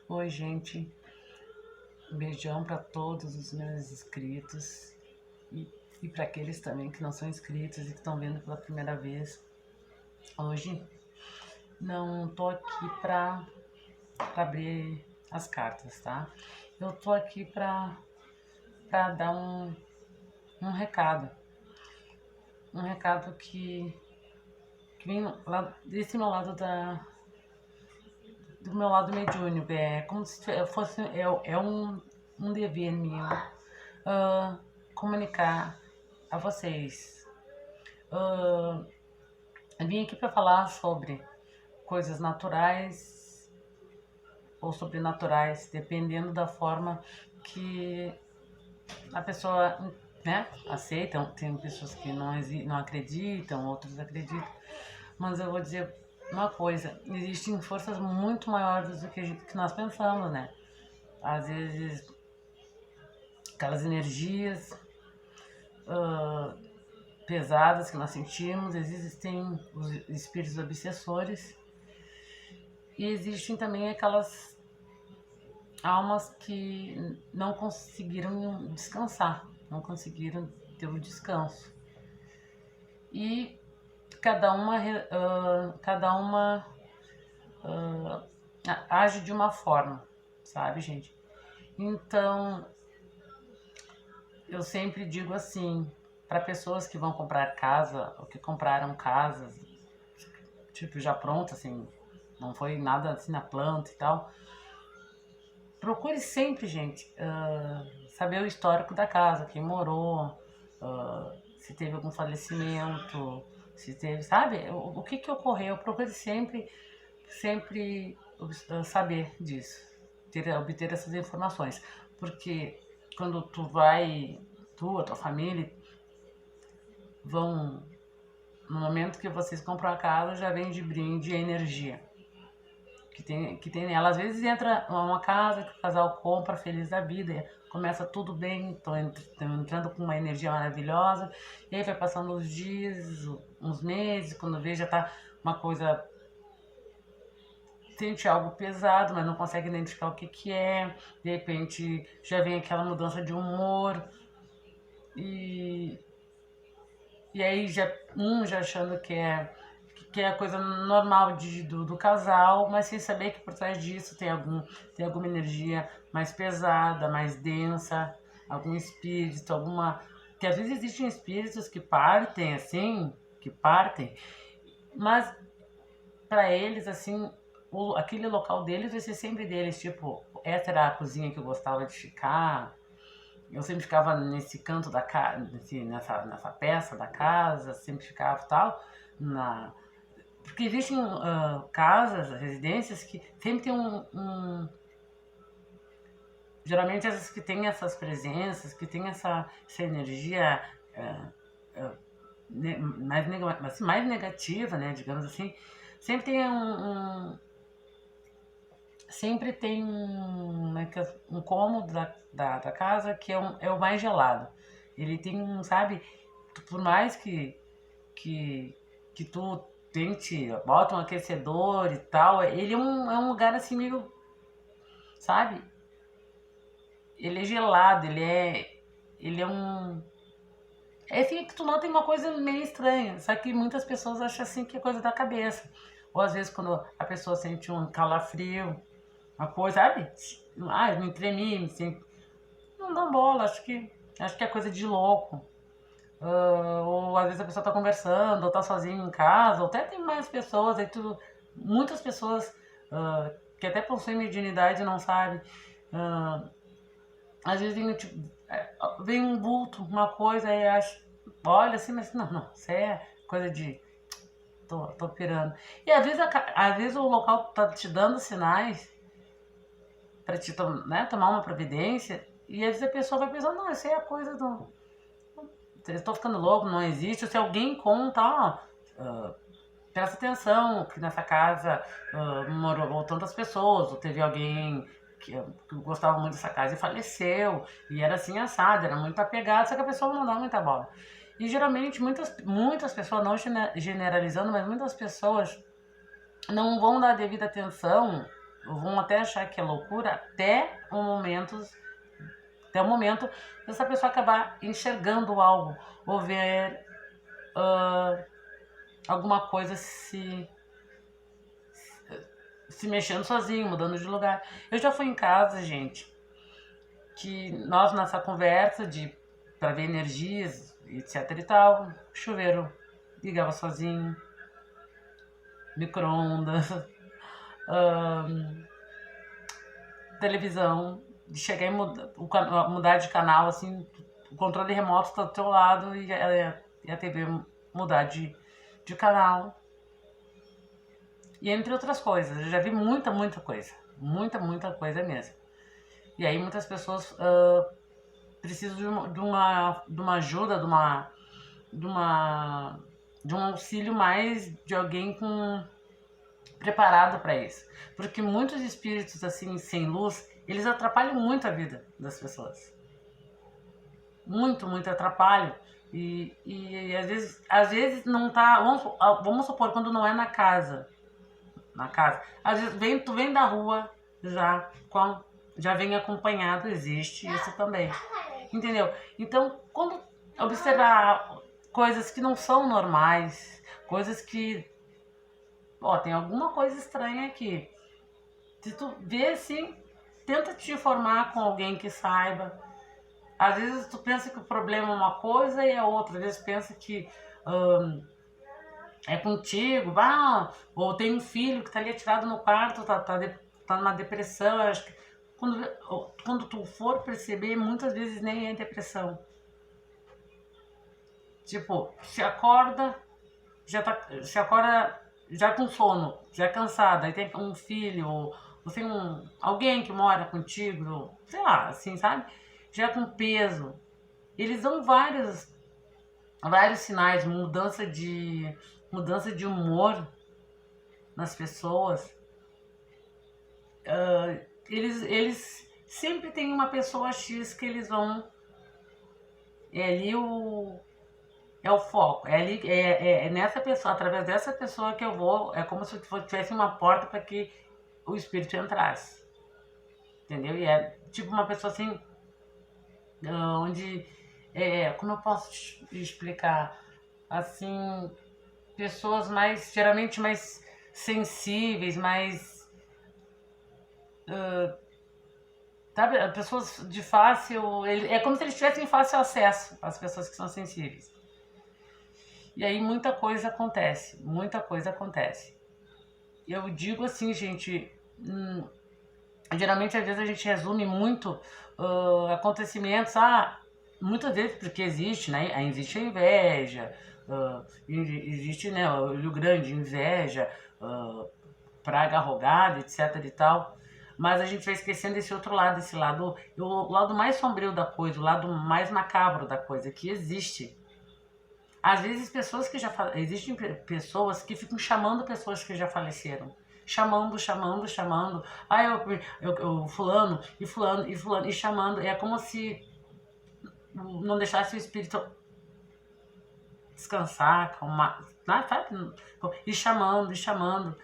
Oi, gente. Um beijão para todos os meus inscritos e para aqueles também que não são inscritos e que estão vendo pela primeira vez. Hoje não tô aqui para abrir as cartas, tá? Eu tô aqui para dar um recado. Um recado que vem lá desse meu lado do meu lado mediúnico. É como se fosse um dever meu ah, comunicar a vocês. Eu vim aqui para falar sobre coisas naturais ou sobrenaturais, dependendo da forma que a pessoa, né, aceita. Tem pessoas que não acreditam, outros acreditam, mas eu vou dizer uma coisa: existem forças muito maiores do que nós pensamos, né? Às vezes, aquelas energias pesadas que nós sentimos, existem os espíritos obsessores e existem também aquelas almas que não conseguiram descansar, não conseguiram ter o descanso. E cada uma age de uma forma, sabe, gente? Então, eu sempre digo assim, para pessoas que vão comprar casa ou que compraram casas, tipo, já pronta, assim, não foi nada assim na planta e tal, procure sempre, gente, saber o histórico da casa, quem morou, se teve algum falecimento, se teve, sabe, o que ocorreu. Procure sempre saber disso, obter essas informações, porque quando tu, a tua família, vão, no momento que vocês compram a casa, já vem de brinde a energia que tem nela. Às vezes entra uma casa que o casal compra feliz da vida, começa tudo bem, estão entrando com uma energia maravilhosa, e aí vai passando os dias, uns meses, quando vê já tá uma coisa, sente algo pesado, mas não consegue identificar o que é, de repente já vem aquela mudança de humor, e, e aí já achando que é a coisa normal do casal, mas sem saber que por trás disso tem alguma energia mais pesada, mais densa, algum espírito, alguma. Que às vezes existem espíritos que partem, assim, mas para eles, assim, aquele local deles vai ser sempre deles. Tipo, essa era a cozinha que eu gostava de ficar. Eu sempre ficava nesse canto da casa, nessa peça da casa, sempre ficava tal, na, porque existem casas, residências que sempre tem geralmente essas que têm essas presenças, que tem essa energia mais negativa, né, digamos assim, sempre tem sempre tem um cômodo da casa que é o mais gelado. Ele tem sabe, por mais que tu tente, bota um aquecedor e tal, ele é um lugar assim meio, sabe? Ele é gelado, ele é um... É assim que tu nota uma coisa meio estranha, só que muitas pessoas acham assim que é coisa da cabeça. Ou às vezes quando a pessoa sente um calafrio, uma coisa, sabe? Ah, eu me tremi, me sinto... Não dá bola, acho que é coisa de louco. Ou às vezes a pessoa tá conversando, ou tá sozinha em casa, ou até tem mais pessoas, aí tudo, muitas pessoas que até possuem mediunidade não sabem. Uh, Às vezes vem, tipo, vem um bulto, uma coisa, aí acha, olha assim, mas não, isso é coisa de. Tô pirando. E às vezes o local tá te dando sinais pra te né, tomar uma providência, e às vezes a pessoa vai pensando, não, isso aí é coisa do. Eu tô ficando louco, não existe. Ou se alguém conta, ó, presta atenção, que nessa casa morou tantas pessoas, ou teve alguém que gostava muito dessa casa e faleceu, e era assim assado, era muito apegado, só que a pessoa não dá muita bola. E geralmente muitas pessoas, não generalizando, mas muitas pessoas não vão dar devida atenção, vão até achar que é loucura até o momento dessa pessoa acabar enxergando algo ou ver alguma coisa se mexendo sozinho, mudando de lugar. Eu já fui em casa, gente, que nós nessa conversa de para ver energias, etc e tal, chuveiro ligava sozinho, micro-ondas, televisão, de chegar e mudar de canal, assim, o controle remoto tá do teu lado e a TV mudar de canal. E entre outras coisas, eu já vi muita coisa. Muita coisa mesmo. E aí muitas pessoas precisam de uma ajuda, de um auxílio mais de alguém preparado para isso. Porque muitos espíritos assim, sem luz, eles atrapalham muito a vida das pessoas. Muito atrapalham. E às vezes não tá. Vamos supor, quando não é na casa. Às vezes tu vem da rua já vem acompanhado, existe isso também. Entendeu? Então, quando observar coisas que não são normais, coisas que tem alguma coisa estranha aqui. Se tu vê assim, tenta te informar com alguém que saiba. Às vezes tu pensa que o problema é uma coisa e é outra. Às vezes pensa que é contigo, ou tem um filho que tá ali atirado no quarto, tá numa depressão. Eu acho que quando tu for perceber, muitas vezes nem é depressão. Tipo, se acorda já com sono, já cansada, aí tem um filho, ou tem alguém que mora contigo, sei lá, assim, sabe? Já com peso. Eles dão vários sinais, mudança de humor nas pessoas. Eles sempre tem uma pessoa X que eles vão. É ali é o foco, é nessa pessoa, através dessa pessoa que eu vou, é como se tivesse uma porta para que o espírito entrasse, entendeu? E é tipo uma pessoa assim, onde, como eu posso explicar, assim, pessoas geralmente mais sensíveis, sabe, pessoas de fácil, é como se eles tivessem fácil acesso às pessoas que são sensíveis. E aí muita coisa acontece. Eu digo assim, gente, geralmente às vezes a gente resume muito acontecimentos, muitas vezes porque existe, né? Existe a inveja, existe, né, o olho grande, inveja, praga arrogada, etc e tal. Mas a gente vai esquecendo esse outro lado, o lado mais sombrio da coisa, o lado mais macabro da coisa, que existe. Às vezes existem pessoas que ficam chamando pessoas que já faleceram. Chamando. Eu fulano, e chamando. É como se não deixasse o espírito descansar, acalmar, sabe? E chamando.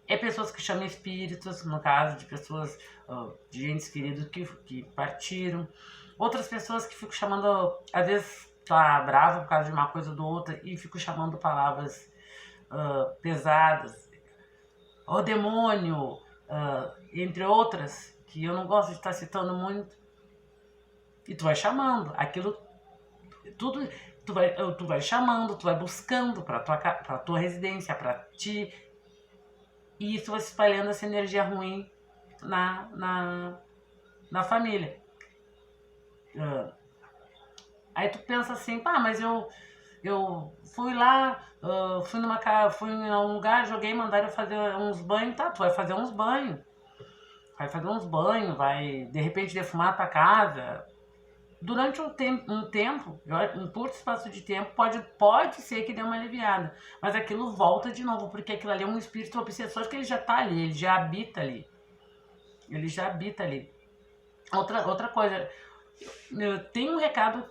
É pessoas que chamam espíritos, no caso de pessoas, de entes queridos que partiram. Outras pessoas que ficam chamando, às vezes tá brava por causa de uma coisa ou do outra e ficam chamando palavras pesadas. O demônio, entre outras, que eu não gosto de estar citando muito. E tu vai chamando. Aquilo, tudo, tu vai chamando, tu vai buscando pra tua residência, pra ti. E isso vai se espalhando essa energia ruim na família. Aí tu pensa assim, mas eu fui lá, fui em um lugar, joguei, mandaram eu fazer uns banhos, tu vai fazer uns banhos. Vai de repente defumar a tua casa. Durante um tempo, um curto espaço de tempo, pode ser que dê uma aliviada. Mas aquilo volta de novo, porque aquilo ali é um espírito obsessor que ele já tá ali, ele já habita ali. Outra coisa, eu tenho um recado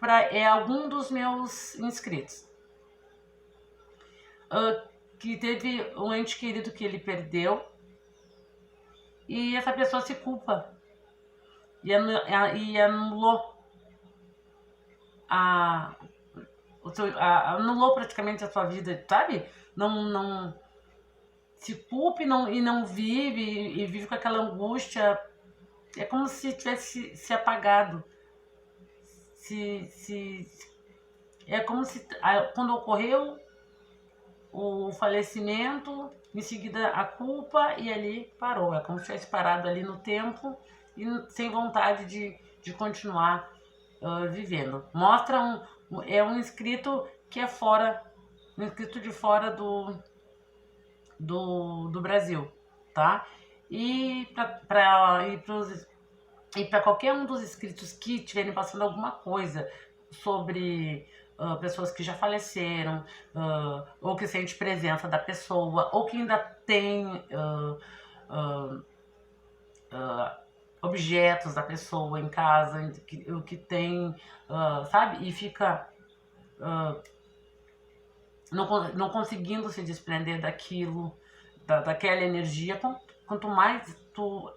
para algum dos meus inscritos. que teve um ente querido que ele perdeu e essa pessoa se culpa e anulou a, anulou praticamente a sua vida, sabe? Não se culpa e não vive e vive com aquela angústia. É como se tivesse se apagado. Se, é como se quando ocorreu o falecimento, em seguida a culpa e ali parou. É como se tivesse parado ali no tempo e sem vontade de continuar vivendo. Mostra um inscrito que é fora, um inscrito de fora do Brasil, tá? E para qualquer um dos inscritos que estiverem passando alguma coisa sobre pessoas que já faleceram, ou que sente presença da pessoa, ou que ainda tem objetos da pessoa em casa, o que tem, sabe? E fica não conseguindo se desprender daquilo, daquela energia. Quanto mais tu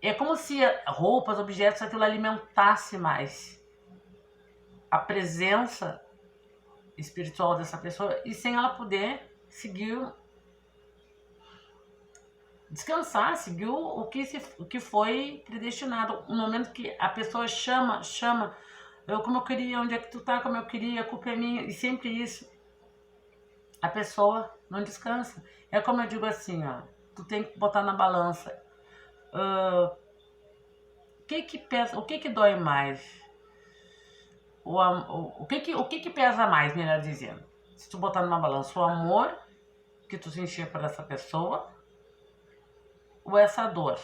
é como se roupas, objetos, aquilo alimentasse mais a presença espiritual dessa pessoa e sem ela poder seguir, descansar, seguir o que foi predestinado. No momento que a pessoa chama, como eu queria, onde é que tu tá, como eu queria, a culpa é minha, e sempre isso, a pessoa não descansa. É como eu digo assim, ó, tu tem que botar na balança. O que pesa, o que dói mais? O que pesa mais, melhor dizendo? Se tu botar numa balança o amor que tu sentia por essa pessoa ou essa dor?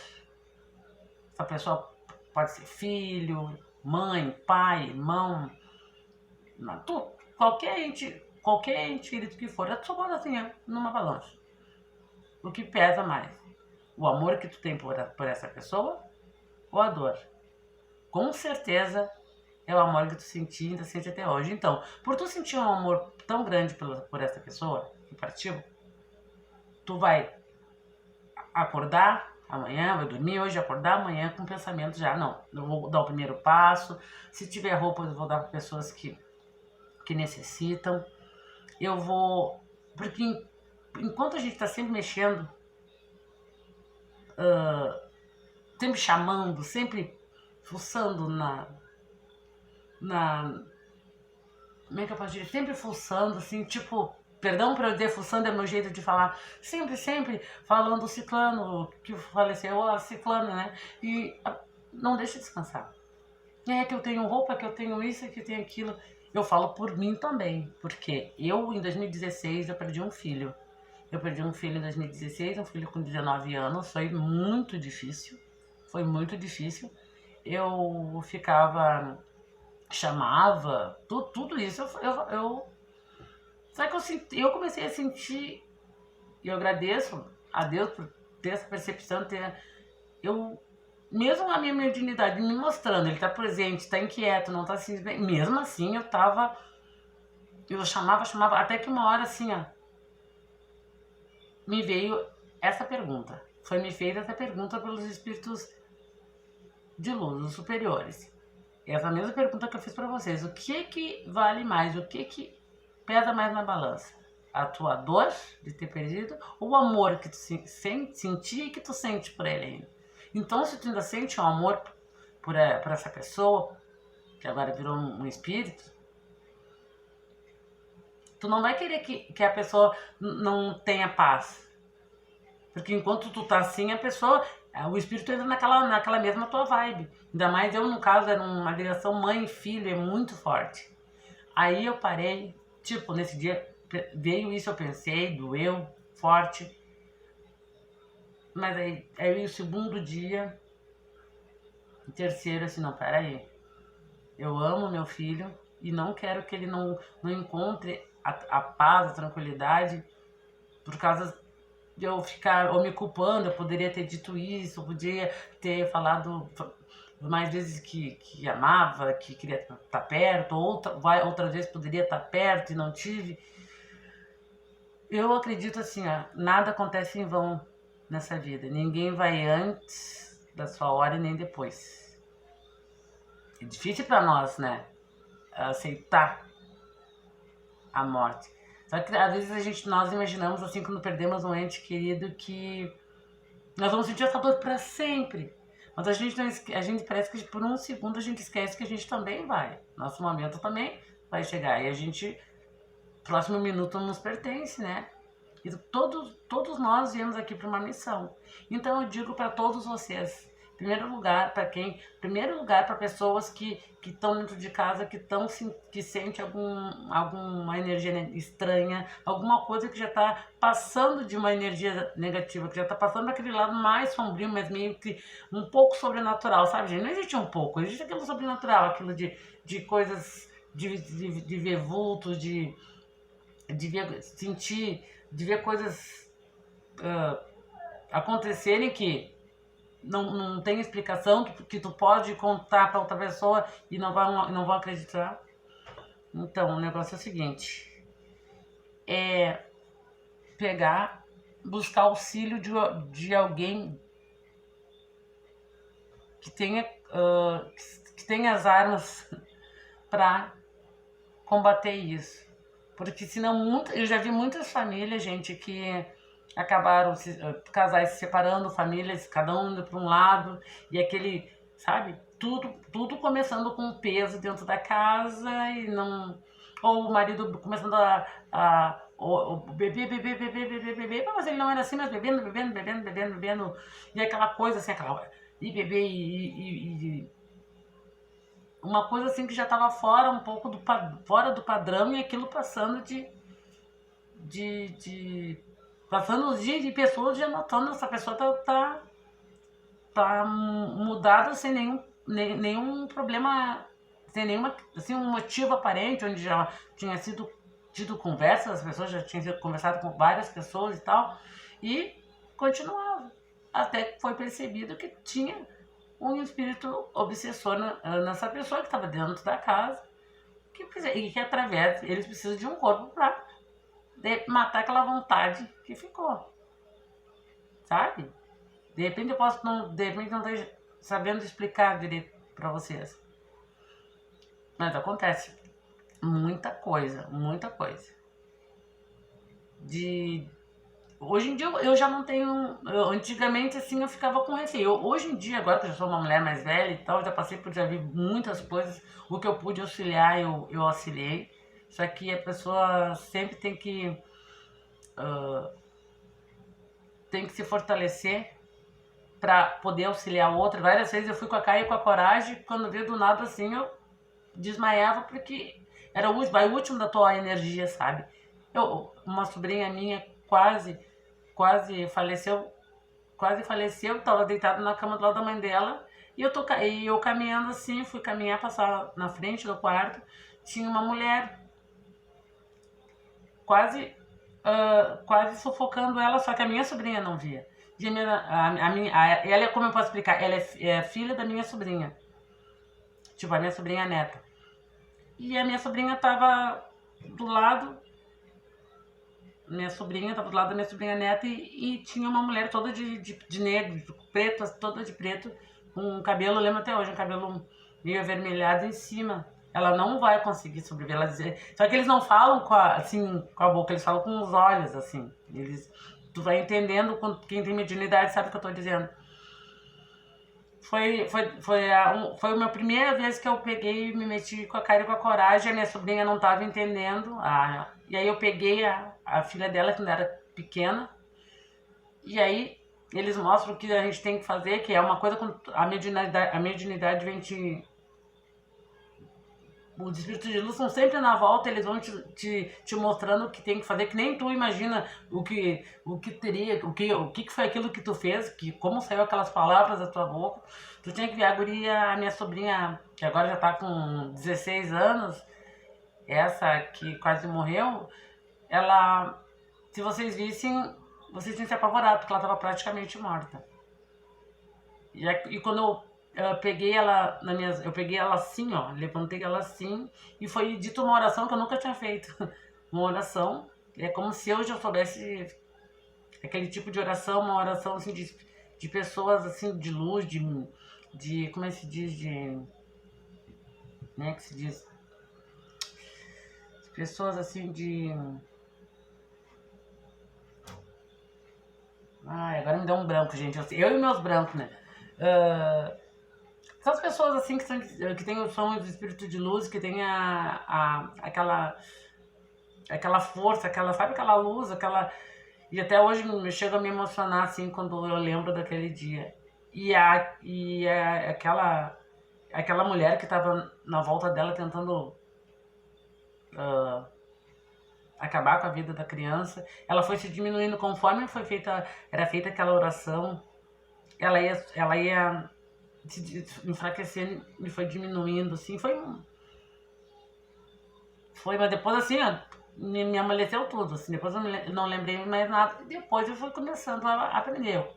Essa pessoa pode ser filho, mãe, pai, irmão, qualquer ente querido que for, eu só boto assim, numa balança. O que pesa mais? O amor que tu tem por essa pessoa ou a dor? Com certeza é o amor que tu sentia e ainda sente até hoje. Então, por tu sentir um amor tão grande por essa pessoa que partiu, tu vai acordar amanhã, vai dormir hoje, acordar amanhã com o pensamento já, não, eu vou dar o primeiro passo, se tiver roupa eu vou dar para pessoas que necessitam, eu vou, porque enquanto a gente está sempre mexendo, sempre chamando, sempre fuçando como é que eu posso dizer? Sempre fuçando, assim, tipo, perdão por eu dizer fuçando, é meu jeito de falar, sempre falando o ciclano que faleceu, a ciclana, né? E não deixa descansar. É que eu tenho roupa, que eu tenho isso, que eu tenho aquilo. Eu falo por mim também, porque eu, em 2016, eu perdi um filho. Eu perdi um filho em 2016, um filho com 19 anos, foi muito difícil. Foi muito difícil. Eu ficava, chamava, tudo isso. Só que eu comecei a sentir, e eu agradeço a Deus por ter essa percepção, mesmo a minha mediunidade me mostrando, ele tá presente, tá inquieto, não tá assim, mesmo assim eu chamava, até que uma hora assim, ó, me veio essa pergunta. Foi me feita essa pergunta pelos espíritos de luz, os superiores. Essa mesma pergunta que eu fiz para vocês. O que vale mais? O que pesa mais na balança? A tua dor de ter perdido ou o amor que tu sentia e que tu sente por ele ainda? Então, se tu ainda sente um amor por essa pessoa, que agora virou um espírito, tu não vai querer que a pessoa não tenha paz. Porque enquanto tu tá assim, o espírito entra naquela mesma tua vibe. Ainda mais eu, no caso, era uma ligação mãe e filho, é muito forte. Aí eu parei, tipo, nesse dia veio isso, eu pensei, doeu, forte. Mas aí veio o segundo dia, o terceiro, assim, não, peraí. Eu amo meu filho e não quero que ele não encontre a paz, a tranquilidade, por causa de eu ficar ou me culpando. Eu poderia ter dito isso, eu poderia ter falado, mais vezes que amava, que queria estar perto, outras vezes poderia estar perto e não tive. Eu acredito assim, ó, nada acontece em vão nessa vida. Ninguém vai antes da sua hora e nem depois. É difícil para nós, né? Aceitar a morte. Só que às vezes nós imaginamos assim, quando perdemos um ente querido, que nós vamos sentir essa dor para sempre. Mas a gente parece que por um segundo a gente esquece que a gente também vai. Nosso momento também vai chegar. E a gente, próximo minuto nos pertence, né? E todos nós viemos aqui para uma missão. Então eu digo para todos vocês, primeiro lugar para pessoas que estão dentro de casa, que sente alguma energia estranha, alguma coisa que já está passando de uma energia negativa, que já está passando para aquele lado mais sombrio, mas meio que um pouco sobrenatural, sabe, gente? Não existe um pouco, existe aquilo sobrenatural, aquilo de coisas, de ver vultos, de sentir, de ver coisas acontecerem que não tem explicação, que tu pode contar para outra pessoa e não vão acreditar. Então, o negócio é o seguinte: é buscar auxílio de alguém que tenha as armas para combater isso. Porque senão, eu já vi muitas famílias, gente, que acabaram casais se separando, famílias, cada um indo para um lado, e aquele, sabe, tudo começando com peso dentro da casa e não. Ou o marido começando o beber, mas ele não era assim, mas bebendo, e aquela coisa assim, e beber uma coisa assim que já estava fora um pouco fora do padrão, e aquilo passando passando os dias de pessoas já notando essa pessoa tá mudada sem nenhum problema, sem nenhuma, assim, um motivo aparente, onde já tinha sido tido conversas, as pessoas já tinham conversado com várias pessoas e tal, e continuava, até que foi percebido que tinha um espírito obsessor nessa pessoa que estava dentro da casa, e que através, eles precisam de um corpo para matar aquela vontade que ficou, sabe? De repente de repente não estou sabendo explicar direito para vocês, mas acontece muita coisa. Hoje em dia eu já não tenho. Antigamente assim eu ficava com receio. Hoje em dia, agora que eu já sou uma mulher mais velha e tal, já vi muitas coisas. O que eu pude auxiliar, eu auxiliei. Só que a pessoa sempre tem que se fortalecer para poder auxiliar o outro. Várias vezes eu fui com a cara e com a coragem, quando vi do nada assim, eu desmaiava porque era o último da tua energia, sabe? Uma sobrinha minha quase faleceu, estava deitada na cama do lado da mãe dela, e eu caminhando assim, fui caminhar, passar na frente do quarto, tinha uma mulher quase sufocando ela, só que a minha sobrinha não via. E ela, como eu posso explicar, ela é filha da minha sobrinha, tipo, a minha sobrinha neta. E a minha sobrinha tava do lado da minha sobrinha neta, e tinha uma mulher toda de negro, de preto, toda de preto, com um cabelo, eu lembro até hoje, um cabelo meio avermelhado em cima. Ela não vai conseguir sobreviver. Só que eles não falam com a boca, eles falam com os olhos, assim. Tu vai entendendo, quem tem mediunidade sabe o que eu tô dizendo. Foi a minha primeira vez que eu peguei e me meti com a cara e com a coragem. A minha sobrinha não estava entendendo. E aí eu peguei a filha dela, que ainda era pequena. E aí eles mostram o que a gente tem que fazer, que é uma coisa com a mediunidade vem os espíritos de luz são sempre na volta, eles vão te mostrando o que tem que fazer, que nem tu imagina o que teria, o que foi aquilo que tu fez, como saiu aquelas palavras da tua boca. Tu tinha que ver a guria, a minha sobrinha, que agora já tá com 16 anos, essa que quase morreu, ela, se vocês vissem, vocês tinham se apavorado, porque ela estava praticamente morta. E quando eu peguei ela assim, ó, levantei ela assim e foi dito uma oração que eu nunca tinha feito. Uma oração, é como se eu já soubesse aquele tipo de oração, uma oração assim de pessoas assim de luz, de como é que se diz, né, que se diz, pessoas assim de, ai, agora me deu um branco, gente, eu e meus brancos, né? Ah, são as pessoas assim que tem o som do espírito de luz, que tem aquela força, sabe aquela luz, aquela. E até hoje me chega a me emocionar assim quando eu lembro daquele dia. Aquela mulher que estava na volta dela tentando acabar com a vida da criança, ela foi se diminuindo conforme era feita aquela oração, ela ia se enfraquecendo e foi diminuindo, assim, mas depois assim, ó, me amoleceu tudo, assim, depois eu não lembrei mais nada, e depois eu fui começando a aprender,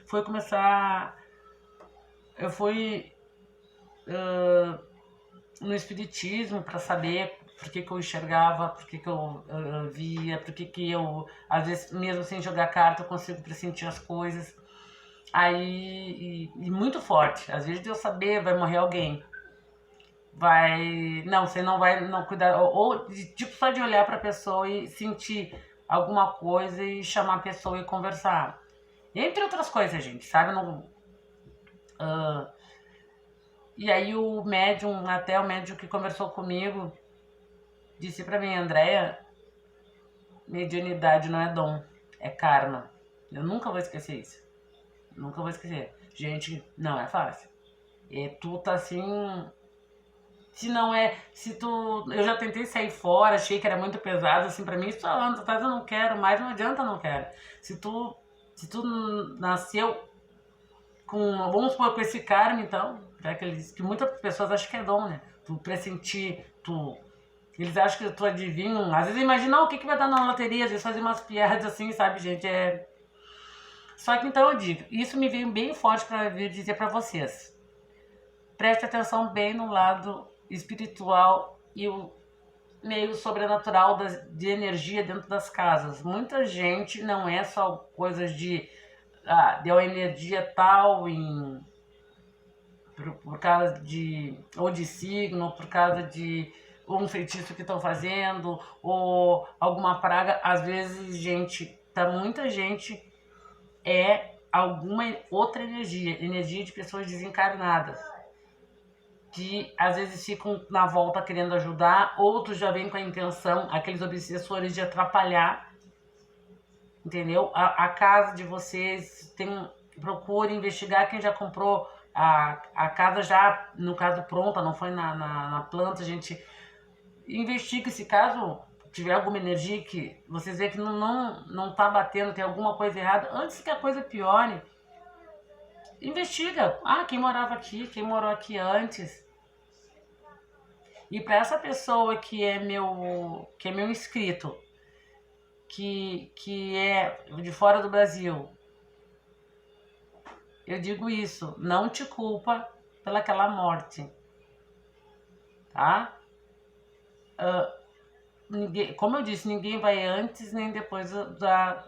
foi começar, eu fui no espiritismo para saber por que eu enxergava, por que eu via, por que eu, às vezes, mesmo sem jogar carta, eu consigo pressentir as coisas. Aí, e muito forte. Às vezes de eu saber, vai morrer alguém. Vai. Não, você não vai não cuidar. Tipo, só de olhar pra pessoa e sentir alguma coisa e chamar a pessoa e conversar. Entre outras coisas, gente, sabe? Não, e aí até o médium que conversou comigo, disse pra mim, Andréia, mediunidade não é dom, é karma. Eu nunca vou esquecer isso. Nunca vou esquecer. Gente, não é fácil. E tu tá assim. Se não é. Se tu. Eu já tentei sair fora, achei que era muito pesado, assim, pra mim, só anos atrás eu não quero mais, não adianta, não quero. Se tu. Se tu nasceu com. Vamos supor, com esse karma, então. Já que eles. Que muitas pessoas acham que é dom, né? Tu pressentir, tu. Eles acham que tu adivinha. Às vezes imagina o que vai dar na loteria, às vezes fazer umas piadas assim, sabe, gente? Só que então eu digo, isso me veio bem forte para vir dizer para vocês. Preste atenção bem no lado espiritual e o meio sobrenatural de energia dentro das casas. Muita gente não é só coisas de deu energia tal por causa de ou de signo, ou por causa de um feitiço que estão fazendo, ou alguma praga. Às vezes, muita gente alguma outra energia de pessoas desencarnadas, que às vezes ficam na volta querendo ajudar, outros já vêm com a intenção, aqueles obsessores, de atrapalhar, entendeu? A casa de vocês, procure investigar quem já comprou a casa já, no caso, pronta, não foi na planta, a gente investiga se caso tiver alguma energia que vocês veem que não tá batendo, tem alguma coisa errada, antes que a coisa piore, investiga. Quem morava aqui, quem morou aqui antes. E para essa pessoa que é meu inscrito, que é de fora do Brasil, eu digo isso, não te culpa pelaquela morte, tá? Como eu disse, ninguém vai antes nem depois da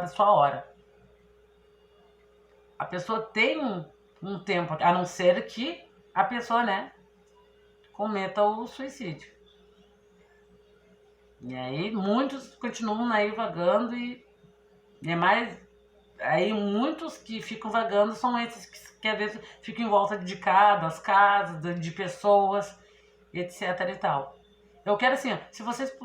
sua hora. A pessoa tem um tempo, a não ser que a pessoa, né, cometa o suicídio. E aí muitos continuam aí vagando e é mais. Aí muitos que ficam vagando são esses que às vezes ficam em volta de das casas, de pessoas, etc e tal. Eu quero assim, se vocês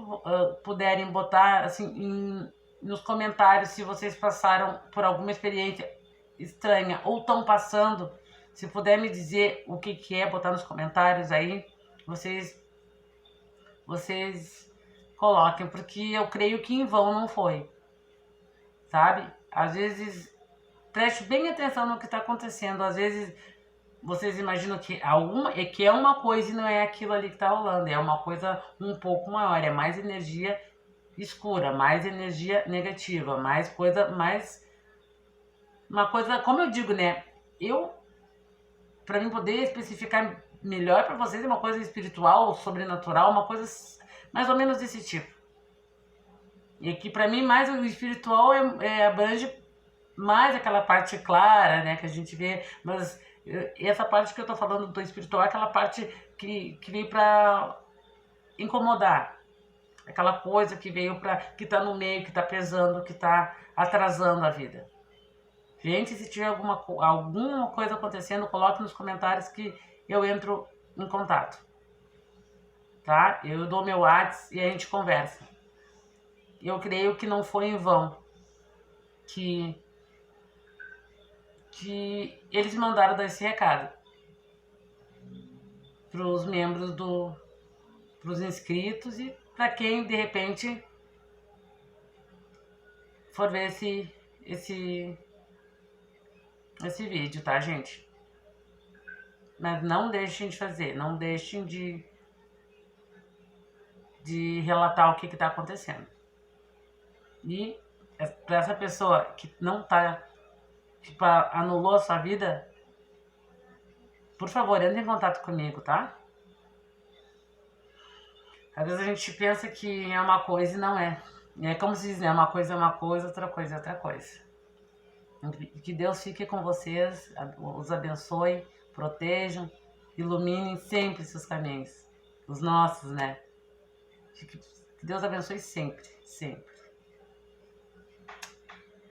puderem botar assim nos comentários se vocês passaram por alguma experiência estranha ou estão passando, se puder me dizer o que é, botar nos comentários aí, vocês coloquem, porque eu creio que em vão não foi, sabe? Às vezes, preste bem atenção no que está acontecendo, às vezes vocês imaginam que é uma coisa e não é aquilo ali que está rolando, é uma coisa um pouco maior, é mais energia escura, mais energia negativa, uma coisa, como eu digo, né? para mim poder especificar melhor para vocês, é uma coisa espiritual, sobrenatural, uma coisa mais ou menos desse tipo. E que para mim mais o espiritual abrange mais aquela parte clara, né, que a gente vê, mas essa parte que eu tô falando do espiritual é aquela parte que veio para incomodar, aquela coisa que veio para que tá no meio, que tá pesando, que tá atrasando a vida. Gente, se tiver alguma coisa acontecendo, coloque nos comentários que eu entro em contato, tá? Eu dou meu WhatsApp e a gente conversa. Eu creio que não foi em vão que eles mandaram dar esse recado para os membros para os inscritos e para quem de repente for ver esse vídeo, tá, gente? Mas não deixem de fazer, não deixem de relatar o que está acontecendo. E para essa pessoa que não tá, que anulou a sua vida, por favor, entre em contato comigo, tá? Às vezes a gente pensa que é uma coisa e não é. É como se diz, né? Uma coisa é uma coisa, outra coisa é outra coisa. Que Deus fique com vocês, os abençoe, protejam, iluminem sempre seus caminhos. Os nossos, né? Que Deus abençoe sempre, sempre.